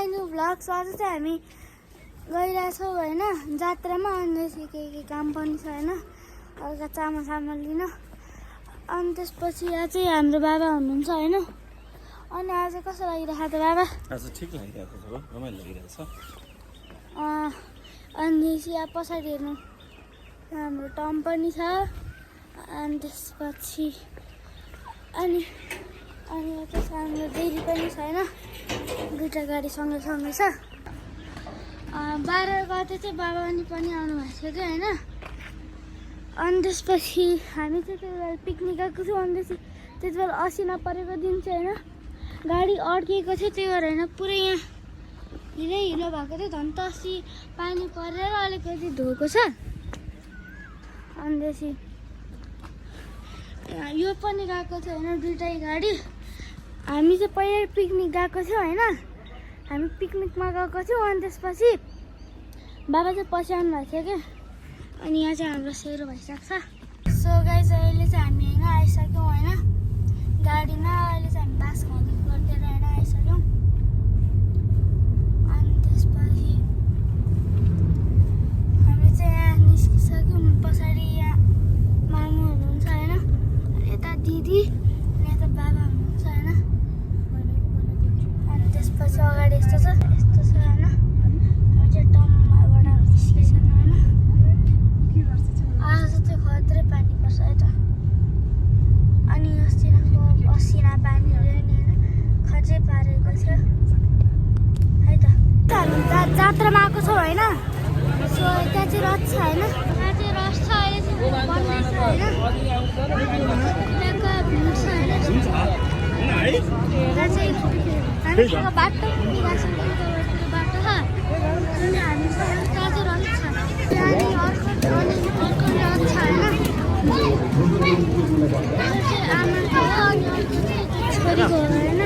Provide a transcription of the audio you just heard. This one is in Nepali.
माई न्यू भ्लग्स आज चाहिँ हामी गइरहेछौँ होइन जात्रामा। अनि के काम पनि छ होइन, हल्का चामल सामल लिन। अनि त्यसपछि यहाँ चाहिँ हाम्रो बाबा हुनुहुन्छ होइन। अनि आज कस्तो लागिरहेको त बाबा? आज ठिक लागिरहेको छ, रमाइलो लागिरहेको छ। अनि यहाँ पछाडि हेर्नु हाम्रो टम पनि छ। अनि त्यसपछि अनि यता हाम्रो डेरी पनि छ होइन, दुईवटा गाडी सँगै छ। 12 गते चाहिँ बाबा पनि आउनु भएको थियो कि होइन। अनि त्यसपछि हामी चाहिँ त्यति बेला पिकनिक गएको थियौँ। अनि त्यति बेला असिना परेको दिन चाहिँ होइन, गाडी अड्किएको थियो। त्यही भएर होइन पुरै यहाँ हिलो भएको थियो। झन् तसी पानी परेर अलिकति धोएको छ। अनि त्यसपछि यो पनि गएको थियो होइन, दुइटै गाडी। हामी चाहिँ पहिल्यै पिकनिक गएको थियौँ होइन, हामी पिकनिकमा गएको थियौँ। अनि त्यसपछि बाबा चाहिँ पछि आउनु भएको थियो क्या। अनि यहाँ चाहिँ हाम्रो सेरो भइसक्छ। सो गाइस अहिले चाहिँ हामी होइन आइसक्यौँ होइन, गाडीमा। अहिले चाहिँ हामी बास गरिदिएर होइन आइसक्यौँ। अनि त्यसपछि हामी चाहिँ यहाँ निस्किसक्यौँ। पछाडि यहाँ मामु हुनुहुन्छ होइन, यता दिदी, अनि यता बाबा हुनुहुन्छ होइन। अनि त्यसपछि अगाडि यस्तो छ होइन, हामी चाहिँ टमबाट निस्किसक्यौँ होइन। आज चाहिँ खत्रै पानी पर्छ है त। अनि अस्तिको असिना पानीले नि होइन खर्चै पारेको थियो है त। हामी जात्रामा आएको छौँ होइन। सो त्यहाँ चाहिँ रथ छ होइन, त्यहाँ चाहिँ रथ छ। अहिले चाहिँ बन्दैछ होइन, त्यहाँको भिड छ होइन। त्यहाँ चाहिँ हामीसँग बाटो पुगिरहेको छ, बाटो छ। अनि हामी त्यहाँ चाहिँ रथ छ, त्यहाँदेखि अर्को रथ छ होइन। चाहिँ आमाको हो अनि अर्को चाहिँ छोरीको हो होइन।